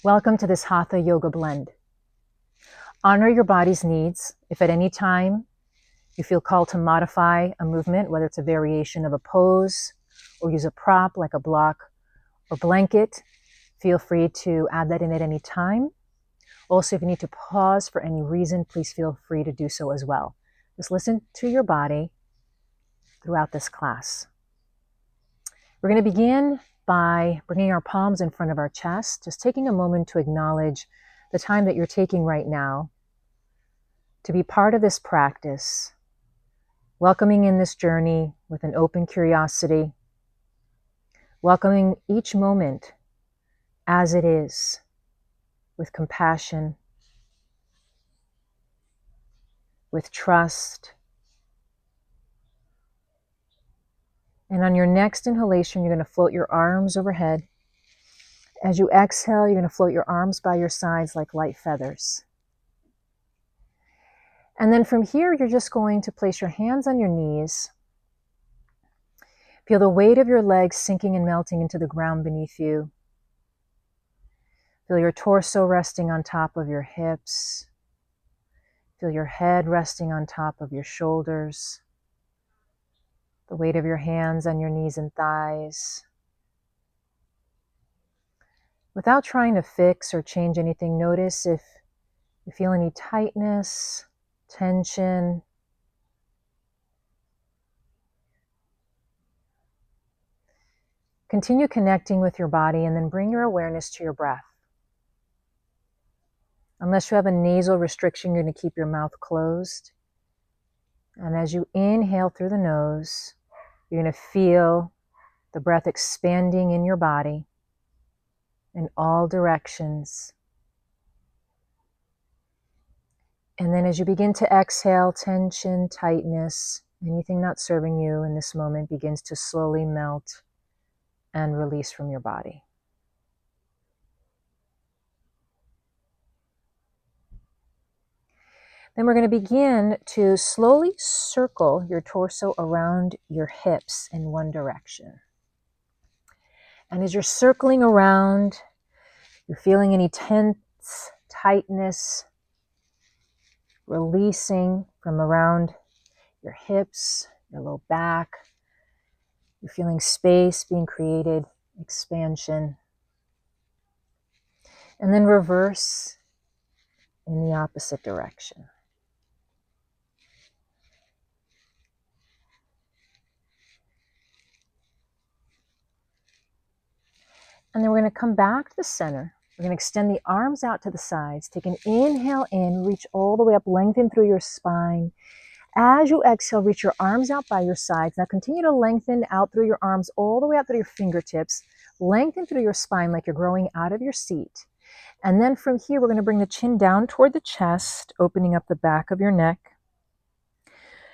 Welcome to this Hatha Yoga Blend. Honor your body's needs. If at any time you feel called to modify a movement, whether it's a variation of a pose or use a prop like a block or blanket, feel free to add that in at any time. Also, if you need to pause for any reason, please feel free to do so as well. Just listen to your body throughout this class. We're going to begin by bringing our palms in front of our chest, just taking a moment to acknowledge the time that you're taking right now to be part of this practice, welcoming in this journey with an open curiosity, welcoming each moment as it is with compassion, with trust. And on your next inhalation, you're going to float your arms overhead. As you exhale, you're going to float your arms by your sides like light feathers. And then from here, you're just going to place your hands on your knees. Feel the weight of your legs sinking and melting into the ground beneath you. Feel your torso resting on top of your hips. Feel your head resting on top of your shoulders. The weight of your hands on your knees and thighs. Without trying to fix or change anything, notice if you feel any tightness, tension. Continue connecting with your body and then bring your awareness to your breath. Unless you have a nasal restriction, you're going to keep your mouth closed. And as you inhale through the nose, you're going to feel the breath expanding in your body in all directions. And then as you begin to exhale, tension, tightness, anything not serving you in this moment begins to slowly melt and release from your body. Then we're going to begin to slowly circle your torso around your hips in one direction. And as you're circling around, you're feeling any tense, tightness, releasing from around your hips, your low back. You're feeling space being created, expansion. And then reverse in the opposite direction. And then we're going to come back to the center. We're going to extend the arms out to the sides. Take an inhale in, reach all the way up, lengthen through your spine. As you exhale, reach your arms out by your sides. Now continue to lengthen out through your arms all the way out through your fingertips. Lengthen through your spine like you're growing out of your seat. And then from here, we're going to bring the chin down toward the chest, opening up the back of your neck.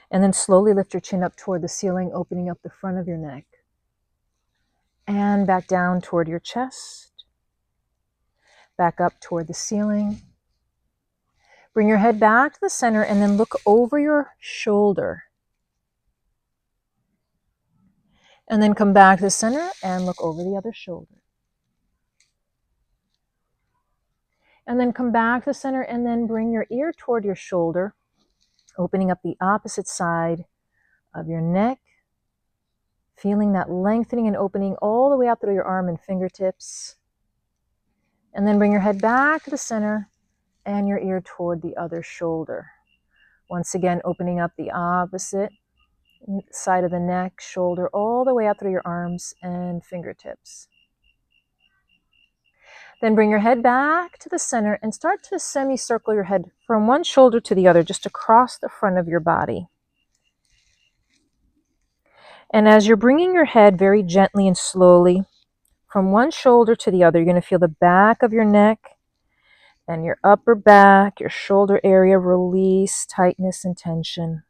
And then slowly lift your chin up toward the ceiling, opening up the front of your neck. And back down toward your chest. Back up toward the ceiling. Bring your head back to the center and then look over your shoulder. And then come back to the center and look over the other shoulder. And then come back to the center and then bring your ear toward your shoulder, opening up the opposite side of your neck. Feeling that lengthening and opening all the way out through your arm and fingertips. And then bring your head back to the center and your ear toward the other shoulder. Once again, opening up the opposite side of the neck, shoulder, all the way out through your arms and fingertips. Then bring your head back to the center and start to semicircle your head from one shoulder to the other, just across the front of your body. And as you're bringing your head very gently and slowly from one shoulder to the other, you're going to feel the back of your neck and your upper back, your shoulder area release, tightness and tension.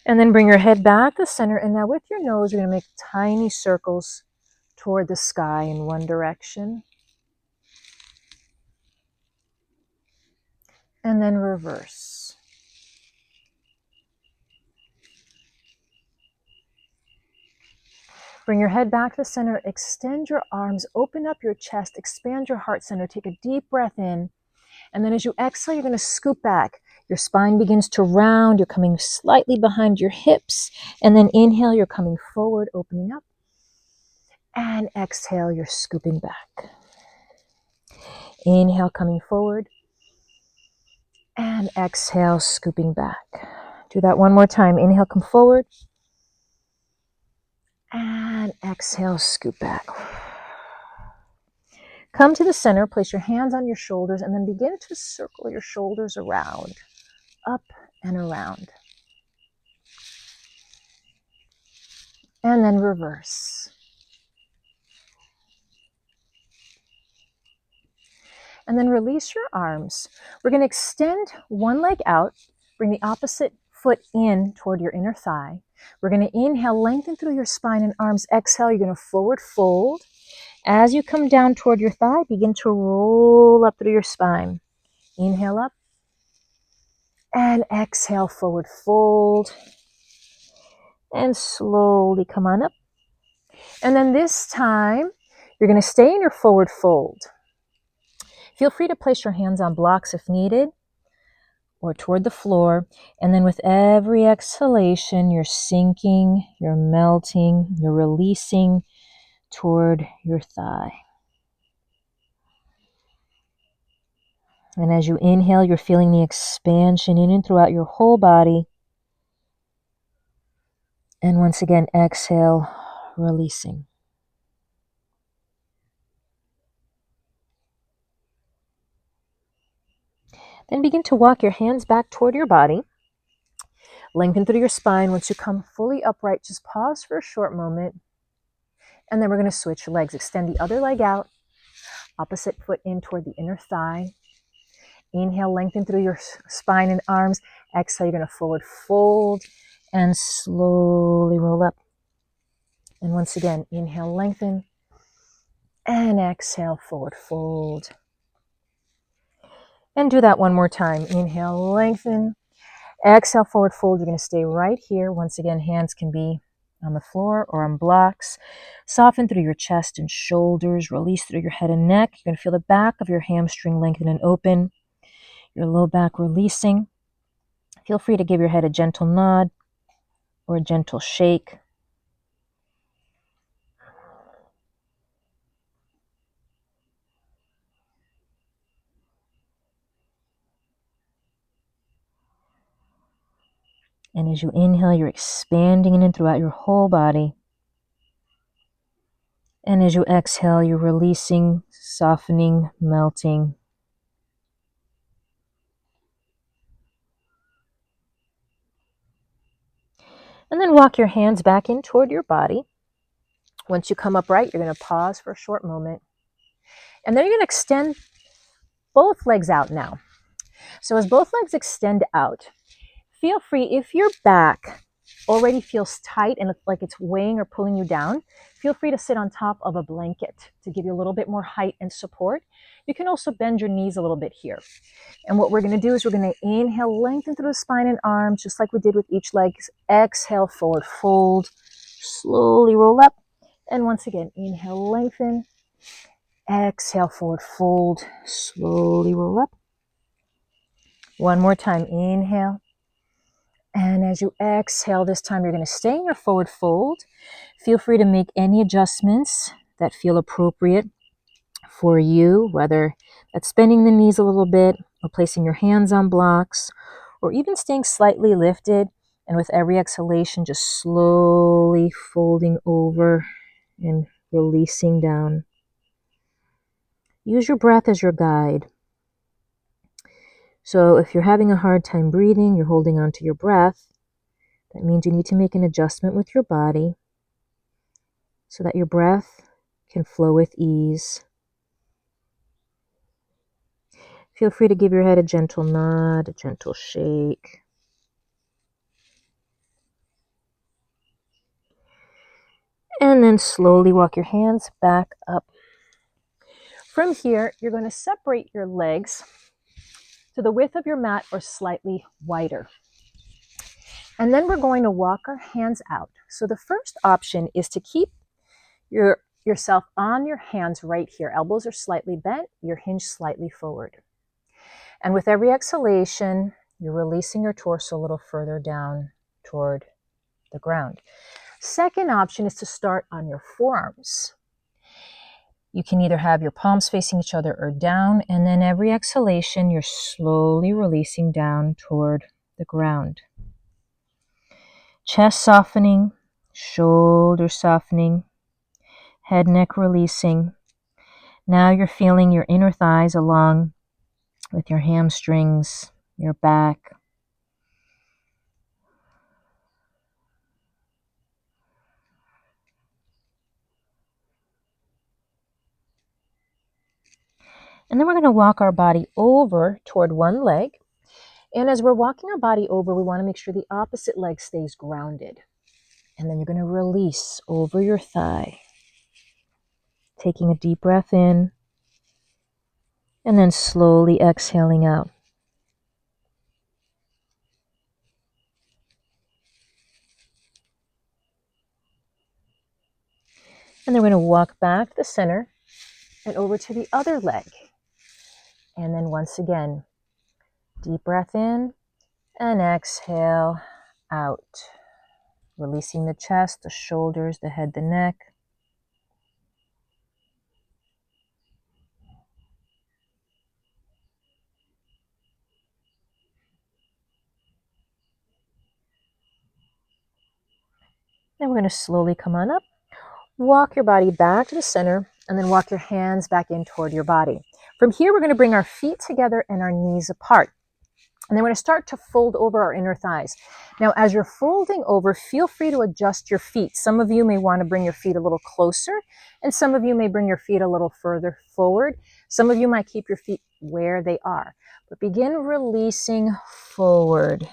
And then bring your head back to the center. And now with your nose, you're going to make tiny circles toward the sky in one direction. And then reverse. Bring your head back to the center, extend your arms, open up your chest, expand your heart center, take a deep breath in. And then as you exhale, you're going to scoop back. Your spine begins to round, you're coming slightly behind your hips. And then inhale, you're coming forward, opening up. And exhale, you're scooping back. Inhale, coming forward. And exhale, scooping back. Do that one more time. Inhale, come forward. And exhale, scoop back. Come to the center, place your hands on your shoulders, and then begin to circle your shoulders around, up and around. And then reverse. And then release your arms. We're going to extend one leg out, bring the opposite foot in toward your inner thigh. We're going to inhale, lengthen through your spine and arms. Exhale, you're going to forward fold. As you come down toward your thigh, begin to roll up through your spine. Inhale up. And exhale, forward fold. And slowly come on up. And then this time, you're going to stay in your forward fold. Feel free to place your hands on blocks if needed, or toward the floor. And then with every exhalation, you're sinking, you're melting, you're releasing toward your thigh. And as you inhale, you're feeling the expansion in and throughout your whole body. And once again, exhale, releasing. Then begin to walk your hands back toward your body. Lengthen through your spine. Once you come fully upright, just pause for a short moment. And then we're going to switch legs. Extend the other leg out. Opposite foot in toward the inner thigh. Inhale, lengthen through your spine and arms. Exhale, you're going to forward fold and slowly roll up. And once again, inhale, lengthen. And exhale, forward fold. And do that one more time. Inhale, lengthen. Exhale, forward fold. You're going to stay right here. Once again, hands can be on the floor or on blocks. Soften through your chest and shoulders. Release through your head and neck. You're going to feel the back of your hamstring lengthen and open. Your low back releasing. Feel free to give your head a gentle nod or a gentle shake. And as you inhale, you're expanding in and throughout your whole body. And as you exhale, you're releasing, softening, melting. And then walk your hands back in toward your body. Once you come upright, you're going to pause for a short moment. And then you're going to extend both legs out now. So as both legs extend out, feel free, if your back already feels tight and like it's weighing or pulling you down, feel free to sit on top of a blanket to give you a little bit more height and support. You can also bend your knees a little bit here. And what we're going to do is we're going to inhale, lengthen through the spine and arms, just like we did with each leg. Exhale, forward fold, slowly roll up. And once again, inhale, lengthen. Exhale, forward fold, slowly roll up. One more time, inhale. And as you exhale, this time you're going to stay in your forward fold. Feel free to make any adjustments that feel appropriate for you, whether that's bending the knees a little bit or placing your hands on blocks or even staying slightly lifted. And with every exhalation, just slowly folding over and releasing down. Use your breath as your guide. So if you're having a hard time breathing, you're holding on to your breath, that means you need to make an adjustment with your body so that your breath can flow with ease. Feel free to give your head a gentle nod, a gentle shake. And then slowly walk your hands back up. From here, you're going to separate your legs to the width of your mat or slightly wider. And then we're going to walk our hands out. So the first option is to keep yourself on your hands right here. Elbows are slightly bent, your hinge slightly forward. And with every exhalation, you're releasing your torso a little further down toward the ground. Second option is to start on your forearms. You can either have your palms facing each other or down, and then every exhalation, you're slowly releasing down toward the ground. Chest softening, shoulders softening, head, neck releasing. Now you're feeling your inner thighs along with your hamstrings, your back. And then we're going to walk our body over toward one leg. And as we're walking our body over, we want to make sure the opposite leg stays grounded. And then you're going to release over your thigh. Taking a deep breath in. And then slowly exhaling out. And then we're going to walk back to the center and over to the other leg. And then once again, deep breath in and exhale out. Releasing the chest, the shoulders, the head, the neck. Then we're going to slowly come on up. Walk your body back to the center and then walk your hands back in toward your body. From here, we're going to bring our feet together and our knees apart. And then we're going to start to fold over our inner thighs. Now, as you're folding over, feel free to adjust your feet. Some of you may want to bring your feet a little closer, and some of you may bring your feet a little further forward. Some of you might keep your feet where they are. But begin releasing forward.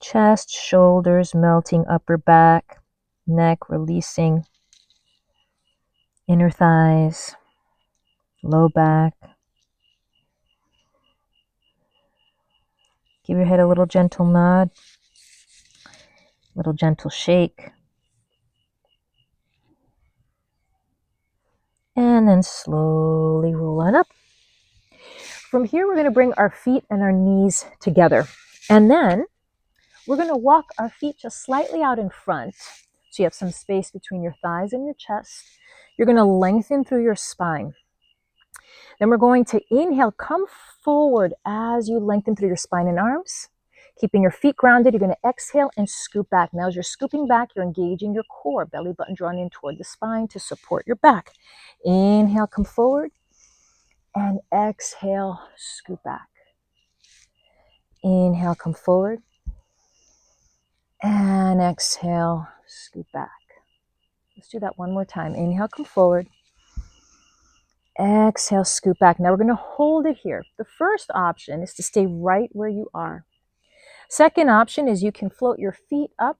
Chest, shoulders melting, upper back, neck releasing, inner thighs, low back. Give your head a little gentle nod, little gentle shake. And then slowly roll on up. From here, we're going to bring our feet and our knees together. And then we're going to walk our feet just slightly out in front. So you have some space between your thighs and your chest. You're going to lengthen through your spine. Then we're going to inhale, come forward as you lengthen through your spine and arms. Keeping your feet grounded, you're going to exhale and scoop back. Now as you're scooping back, you're engaging your core, belly button drawn in toward the spine to support your back. Inhale, come forward. And exhale, scoop back. Inhale, come forward. And exhale, scoop back. Let's do that one more time. Inhale, come forward. Exhale, scoop back. Now we're going to hold it here. The first option is to stay right where you are. Second option is you can float your feet up,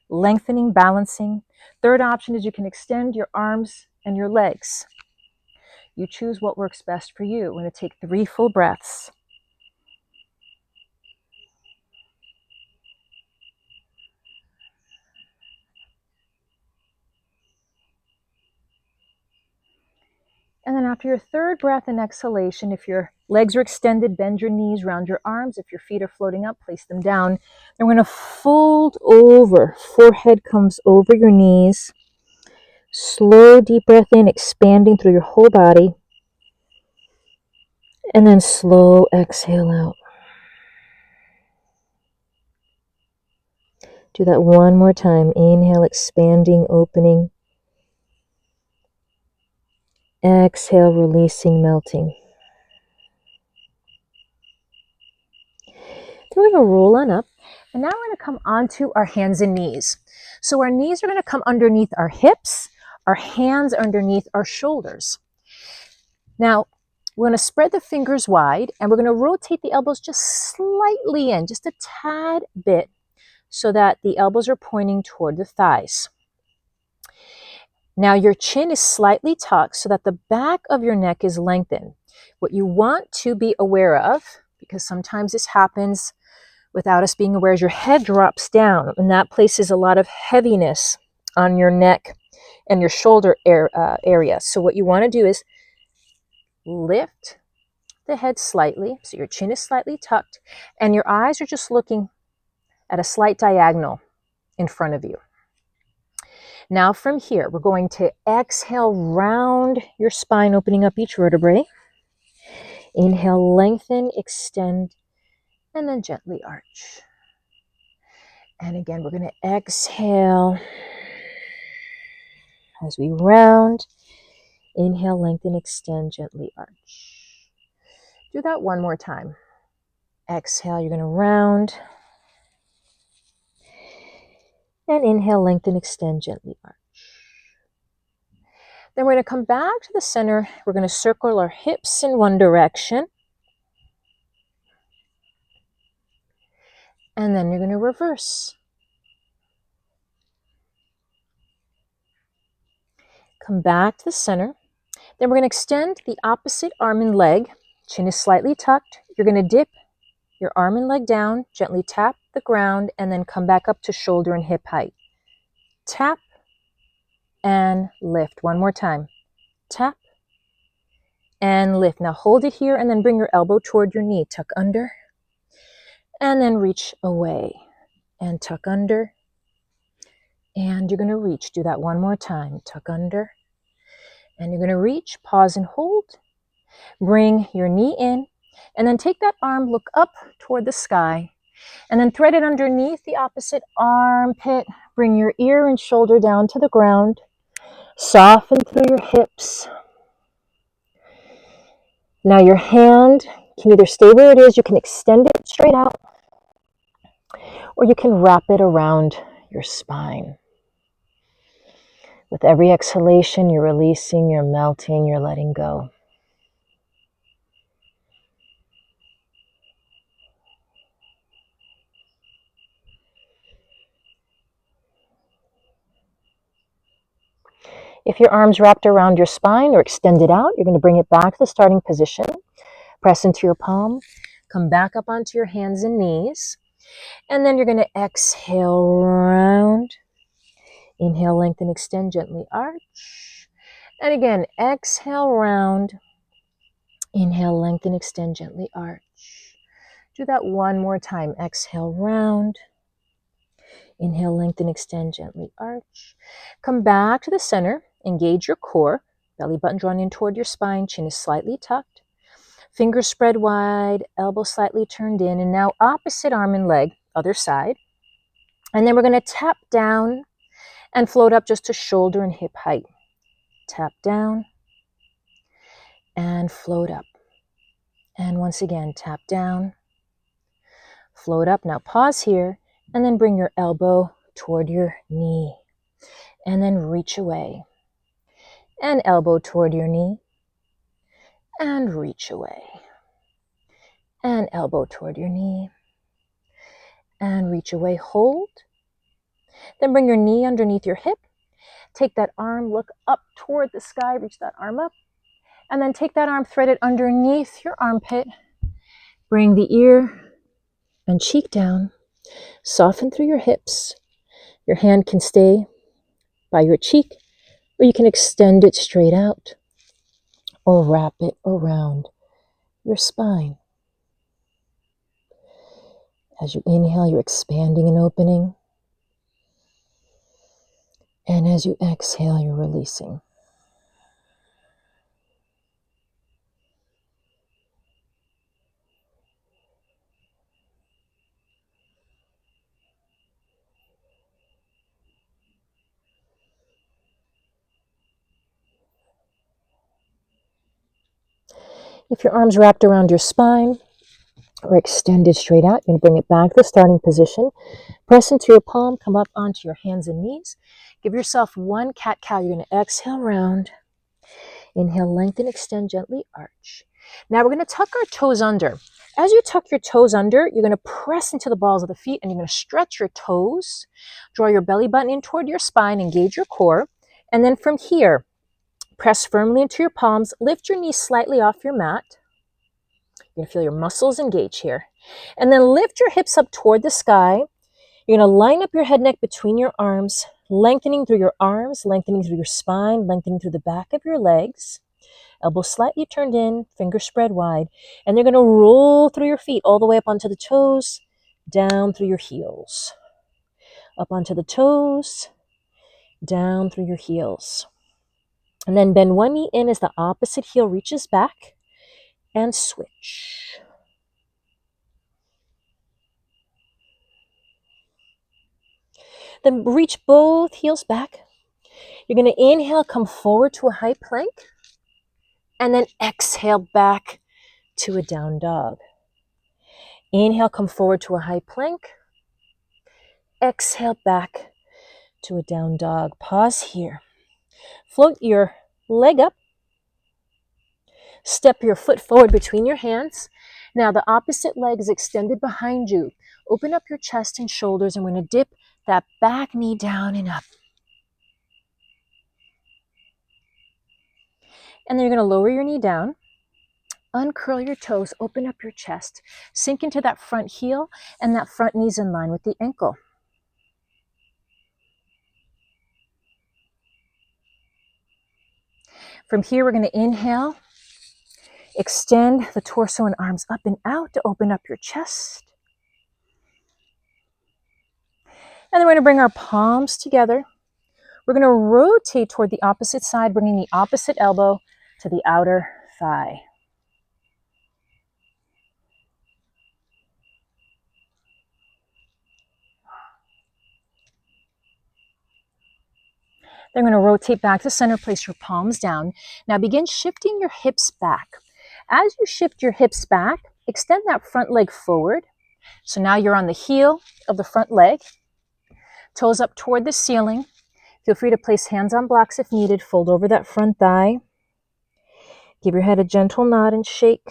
lengthening, balancing. Third option is you can extend your arms and your legs. You choose what works best for you. We're going to take 3 full breaths. And then after your third breath and exhalation, if your legs are extended, bend your knees, round your arms. If your feet are floating up, place them down. Then we're going to fold over. Forehead comes over your knees. Slow, deep breath in, expanding through your whole body. And then slow exhale out. Do that one more time. Inhale, expanding, opening. Exhale, releasing, melting. Then we're going to roll on up. And now we're going to come onto our hands and knees. So our knees are going to come underneath our hips, our hands underneath our shoulders. Now, we're going to spread the fingers wide, and we're going to rotate the elbows just slightly in, just a tad bit, so that the elbows are pointing toward the thighs. Now your chin is slightly tucked so that the back of your neck is lengthened. What you want to be aware of, because sometimes this happens without us being aware as your head drops down, and that places a lot of heaviness on your neck and your shoulder area. So what you want to do is lift the head slightly, so your chin is slightly tucked, and your eyes are just looking at a slight diagonal in front of you. Now from here, we're going to exhale, round your spine, opening up each vertebrae. Inhale, lengthen, extend, and then gently arch. And again, we're going to exhale as we round. Inhale, lengthen, extend, gently arch. Do that one more time. Exhale, you're going to round. And inhale, lengthen, extend, gently arch. Then we're going to come back to the center. We're going to circle our hips in one direction. And then you're going to reverse. Come back to the center. Then we're going to extend the opposite arm and leg. Chin is slightly tucked. You're going to dip your arm and leg down, gently tap the ground, and then come back up to shoulder and hip height. Tap and lift. One more time. Tap and lift. Now hold it here and then bring your elbow toward your knee. Tuck under and then reach away and tuck under. And you're going to reach. Do that one more time. Tuck under. And you're going to reach, pause and hold. Bring your knee in, and then take that arm, look up toward the sky, and then thread it underneath the opposite armpit. Bring your ear and shoulder down to the ground. Soften through your hips. Now your hand can either stay where it is, you can extend it straight out, or you can wrap it around your spine. With every exhalation, you're releasing, you're melting, you're letting go. If your arm's wrapped around your spine or extended out, you're going to bring it back to the starting position. Press into your palm. Come back up onto your hands and knees. And then you're going to exhale, round. Inhale, lengthen, extend, gently arch. And again, exhale, round. Inhale, lengthen, extend, gently arch. Do that one more time. Exhale, round. Inhale, lengthen, extend, gently arch. Come back to the center. Engage your core. Belly button drawn in toward your spine. Chin is slightly tucked. Fingers spread wide. Elbow slightly turned in. And now opposite arm and leg. Other side. And then we're going to tap down and float up just to shoulder and hip height. Tap down and float up. And once again, tap down, float up. Now pause here and then bring your elbow toward your knee and then reach away. And elbow toward your knee and reach away. And elbow toward your knee and reach away. Hold. Then bring your knee underneath your hip. Take that arm, look up toward the sky, reach that arm up. And then take that arm, thread it underneath your armpit. Bring the ear and cheek down. Soften through your hips. Your hand can stay by your cheek, or you can extend it straight out or wrap it around your spine. As you inhale, you're expanding and opening. And as you exhale, you're releasing. If your arm's wrapped around your spine or extended straight out, you're going to bring it back to the starting position. Press into your palm, come up onto your hands and knees. Give yourself one cat-cow. You're going to exhale, round. Inhale, lengthen, extend, gently arch. Now we're going to tuck our toes under. As you tuck your toes under, you're going to press into the balls of the feet and you're going to stretch your toes. Draw your belly button in toward your spine, engage your core. And then from here, press firmly into your palms. Lift your knees slightly off your mat. You're going to feel your muscles engage here. And then lift your hips up toward the sky. You're going to line up your head neck between your arms, lengthening through your arms, lengthening through your spine, lengthening through the back of your legs. Elbows slightly turned in, fingers spread wide. And you're going to roll through your feet all the way up onto the toes, down through your heels. Up onto the toes, down through your heels. And then bend one knee in as the opposite heel reaches back and switch. Then reach both heels back. You're going to inhale, come forward to a high plank, and then exhale back to a down dog. Inhale, come forward to a high plank. Exhale back to a down dog. Pause here. Float your leg up. Step your foot forward between your hands. Now the opposite leg is extended behind you. Open up your chest and shoulders, and we're going to dip that back knee down and up. And then you're going to lower your knee down. Uncurl your toes, open up your chest, sink into that front heel, and that front knee's in line with the ankle. From here, we're going to inhale, extend the torso and arms up and out to open up your chest. And then we're going to bring our palms together. We're going to rotate toward the opposite side, bringing the opposite elbow to the outer thigh. Then we're going to rotate back to center, place your palms down. Now begin shifting your hips back. As you shift your hips back, extend that front leg forward. So now you're on the heel of the front leg. Toes up toward the ceiling. Feel free to place hands on blocks if needed. Fold over that front thigh. Give your head a gentle nod and shake.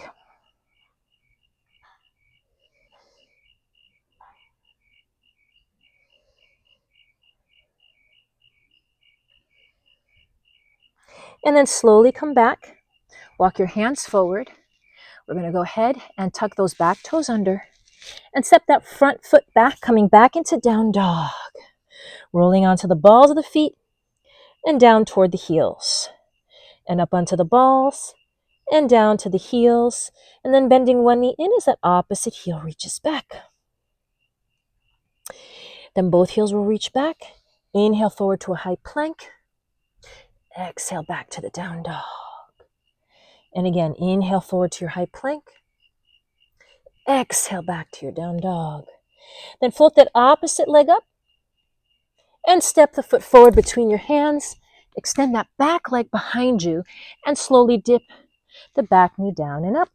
And then slowly come back. Walk your hands forward. We're going to go ahead and tuck those back toes under and step that front foot back, coming back into down dog. Rolling onto the balls of the feet and down toward the heels. And up onto the balls and down to the heels. And then bending one knee in as that opposite heel reaches back. Then both heels will reach back. Inhale forward to a high plank. Exhale back to the down dog. And again, inhale forward to your high plank. Exhale back to your down dog. Then float that opposite leg up and step the foot forward between your hands. Extend that back leg behind you and slowly dip the back knee down and up.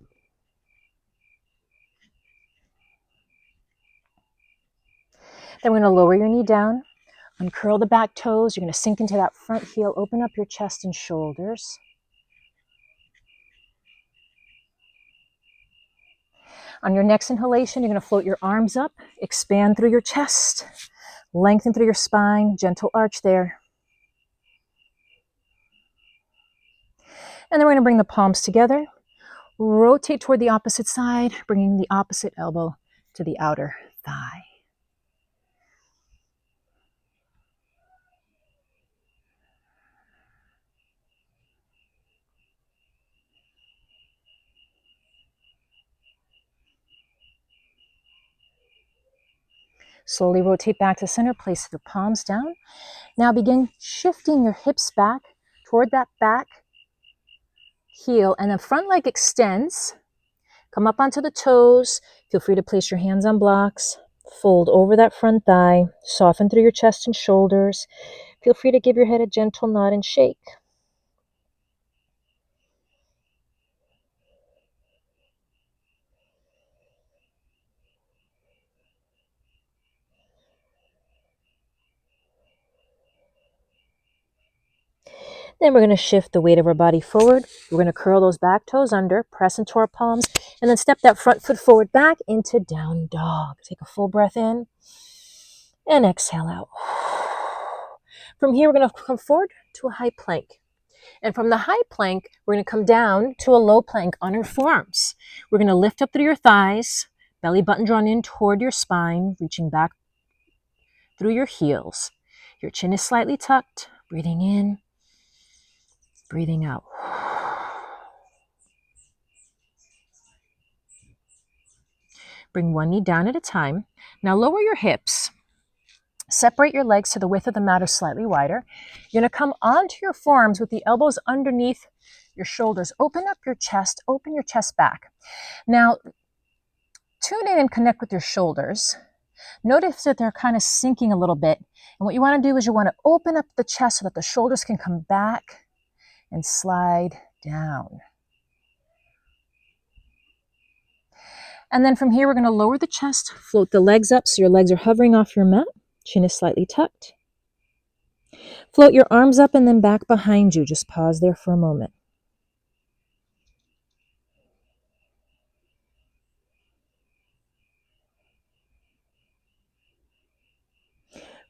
Then we're going to lower your knee down, uncurl the back toes. You're going to sink into that front heel, open up your chest and shoulders. On your next inhalation, you're going to float your arms up, expand through your chest, lengthen through your spine, gentle arch there. And then we're going to bring the palms together, rotate toward the opposite side, bringing the opposite elbow to the outer thigh. Slowly rotate back to center, place the palms down. Now begin shifting your hips back toward that back heel, and the front leg extends. Come up onto the toes. Feel free to place your hands on blocks. Fold over that front thigh. Soften through your chest and shoulders. Feel free to give your head a gentle nod and shake. Then we're going to shift the weight of our body forward. We're going to curl those back toes under, press into our palms, and then step that front foot forward back into down dog. Take a full breath in and exhale out. From here, we're going to come forward to a high plank. And from the high plank, we're going to come down to a low plank on our forearms. We're going to lift up through your thighs, belly button drawn in toward your spine, reaching back through your heels. Your chin is slightly tucked, breathing in, breathing out. Bring one knee down at a time. Now lower your hips. Separate your legs to the width of the mat or slightly wider. You're going to come onto your forearms with the elbows underneath your shoulders. Open up your chest, open your chest back. Now, tune in and connect with your shoulders. Notice that they're kind of sinking a little bit. And what you want to do is you want to open up the chest so that the shoulders can come back and slide down. And then from here, we're going to lower the chest, float the legs up so your legs are hovering off your mat. Chin is slightly tucked. Float your arms up and then back behind you. Just pause there for a moment.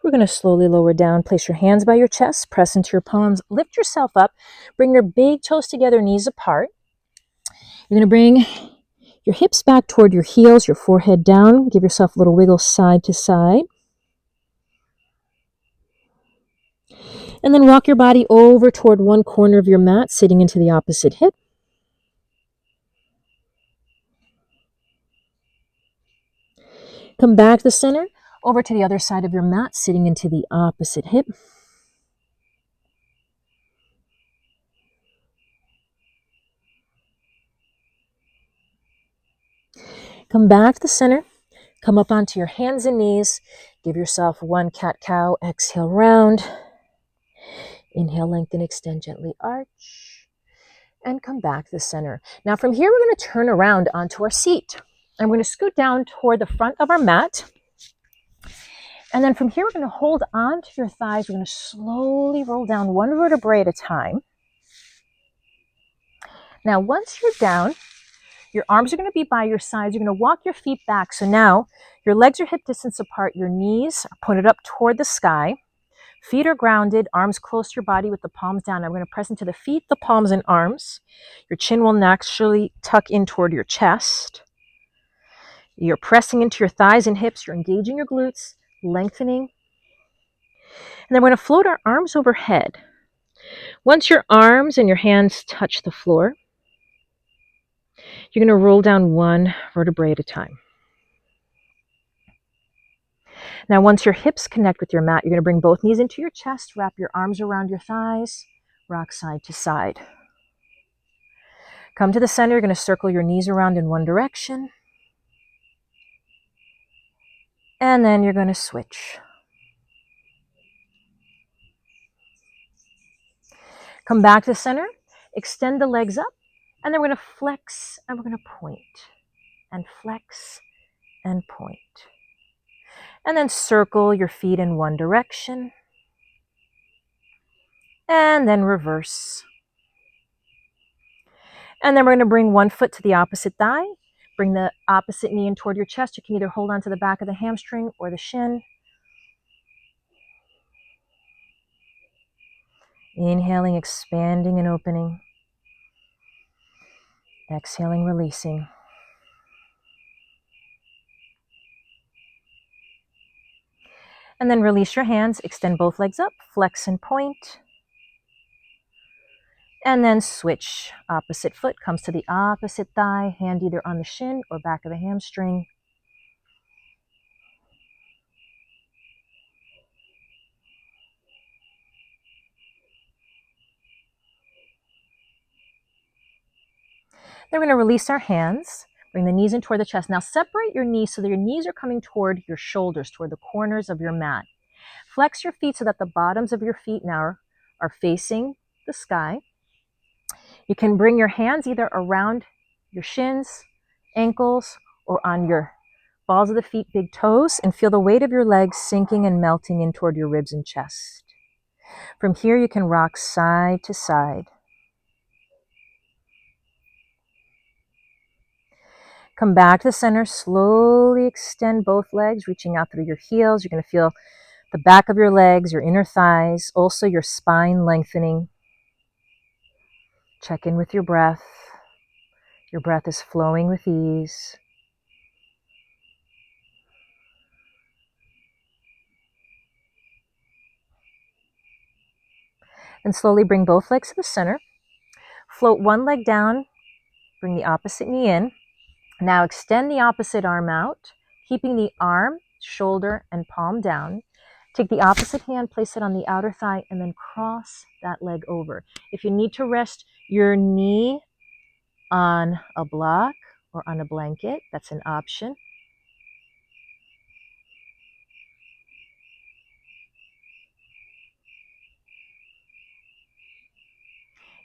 We're going to slowly lower down. Place your hands by your chest. Press into your palms. Lift yourself up. Bring your big toes together, knees apart. You're going to bring your hips back toward your heels, your forehead down. Give yourself a little wiggle side to side. And then walk your body over toward one corner of your mat, sitting into the opposite hip. Come back to the center, over to the other side of your mat, sitting into the opposite hip. Come back to the center. Come up onto your hands and knees. Give yourself one cat-cow. Exhale, round. Inhale, lengthen, extend, gently arch. And come back to the center. Now from here, we're going to turn around onto our seat. I'm going to scoot down toward the front of our mat. And then from here, we're going to hold on to your thighs. We're going to slowly roll down one vertebrae at a time. Now, once you're down, your arms are going to be by your sides. You're going to walk your feet back. So now your legs are hip distance apart. Your knees are pointed up toward the sky. Feet are grounded, arms close to your body with the palms down. I'm going to press into the feet, the palms, and arms. Your chin will naturally tuck in toward your chest. You're pressing into your thighs and hips. You're engaging your glutes, lengthening. And then we're going to float our arms overhead. Once your arms and your hands touch the floor, you're going to roll down one vertebrae at a time. Now, once your hips connect with your mat, you're going to bring both knees into your chest, wrap your arms around your thighs, rock side to side. Come to the center, you're going to circle your knees around in one direction. And then you're going to switch. Come back to the center, extend the legs up, and then we're going to flex and we're going to point. And flex and point. And then circle your feet in one direction. And then reverse. And then we're going to bring one foot to the opposite thigh. Bring the opposite knee in toward your chest. You can either hold on to the back of the hamstring or the shin. Inhaling, expanding and opening. Exhaling, releasing. And then release your hands, extend both legs up, flex and point. And then switch. Opposite foot comes to the opposite thigh, hand either on the shin or back of the hamstring. Then we're going to release our hands, bring the knees in toward the chest. Now separate your knees so that your knees are coming toward your shoulders, toward the corners of your mat. Flex your feet so that the bottoms of your feet now are facing the sky. You can bring your hands either around your shins, ankles, or on your balls of the feet, big toes, and feel the weight of your legs sinking and melting in toward your ribs and chest. From here, you can rock side to side. Come back to the center, slowly extend both legs, reaching out through your heels. You're going to feel the back of your legs, your inner thighs, also your spine lengthening. Check in with your breath. Your breath is flowing with ease. And slowly bring both legs to the center. Float one leg down, bring the opposite knee in. Now extend the opposite arm out, keeping the arm, shoulder, and palm down. Take the opposite hand, place it on the outer thigh, and then cross that leg over. If you need to rest your knee on a block or on a blanket, that's an option.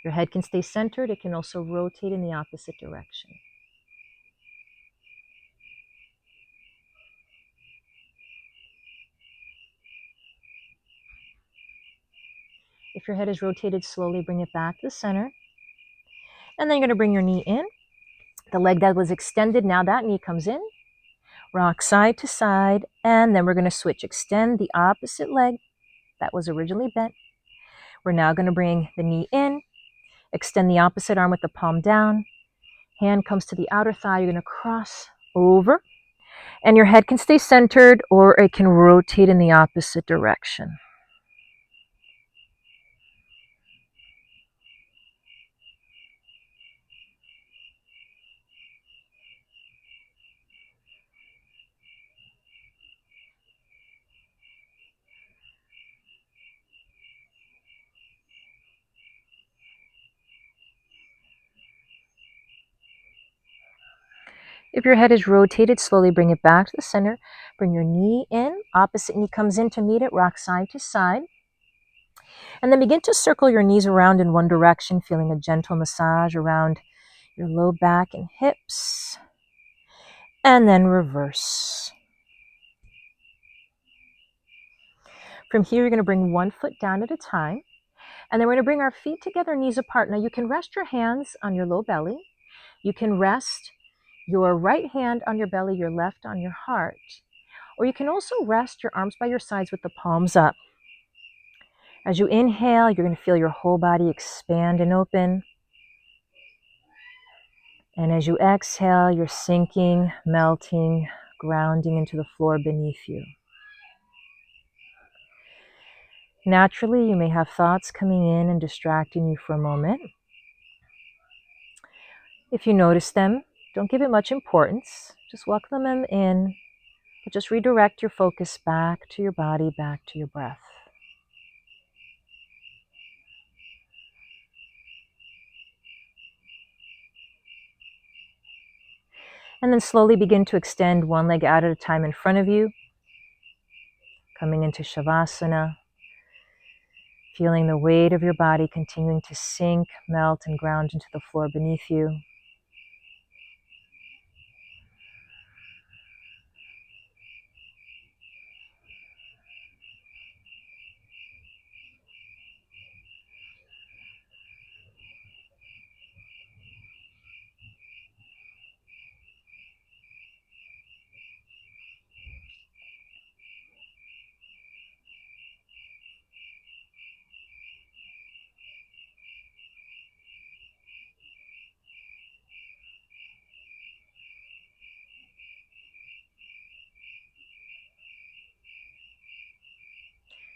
Your head can stay centered. It can also rotate in the opposite direction. If your head is rotated, slowly bring it back to the center. And then you're going to bring your knee in. The leg that was extended, now that knee comes in. Rock side to side. And then we're going to switch. Extend the opposite leg that was originally bent. We're now going to bring the knee in. Extend the opposite arm with the palm down. Hand comes to the outer thigh. You're going to cross over. And your head can stay centered or it can rotate in the opposite direction. If your head is rotated, slowly bring it back to the center. Bring your knee in. Opposite knee comes in to meet it. Rock side to side. And then begin to circle your knees around in one direction, feeling a gentle massage around your low back and hips. And then reverse. From here, you're going to bring one foot down at a time. And then we're going to bring our feet together, knees apart. Now you can rest your hands on your low belly. You can rest your right hand on your belly, your left on your heart. Or you can also rest your arms by your sides with the palms up. As you inhale, you're going to feel your whole body expand and open. And as you exhale, you're sinking, melting, grounding into the floor beneath you. Naturally, you may have thoughts coming in and distracting you for a moment. If you notice them, don't give it much importance. Just welcome them in, but just redirect your focus back to your body, back to your breath. And then slowly begin to extend one leg out at a time in front of you, coming into Shavasana, feeling the weight of your body continuing to sink, melt, and ground into the floor beneath you.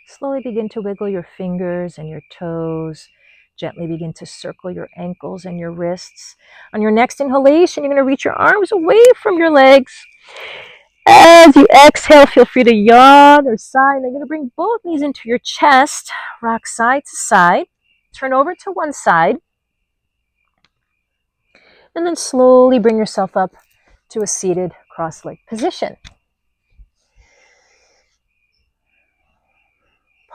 Slowly begin to wiggle your fingers and your toes. Gently begin to circle your ankles and your wrists. On your next inhalation, you're going to reach your arms away from your legs. As you exhale, feel free to yawn or sigh. And you're going to bring both knees into your chest. Rock side to side. Turn over to one side. And then slowly bring yourself up to a seated cross-legged position.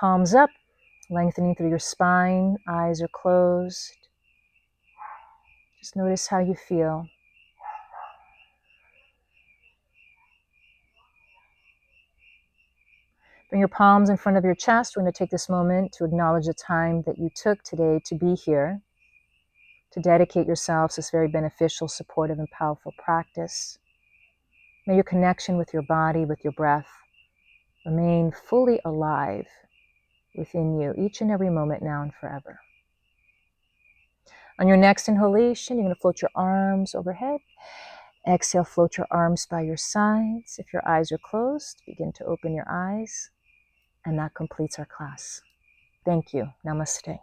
Palms up, lengthening through your spine. Eyes are closed. Just notice how you feel. Bring your palms in front of your chest. We're going to take this moment to acknowledge the time that you took today to be here, to dedicate yourselves to this very beneficial, supportive, and powerful practice. May your connection with your body, with your breath, remain fully alive within you each and every moment now and forever. On your next inhalation, you're going to float your arms overhead. Exhale, float your arms by your sides. If your eyes are closed, begin to open your eyes. And that completes our class. Thank you. Namaste.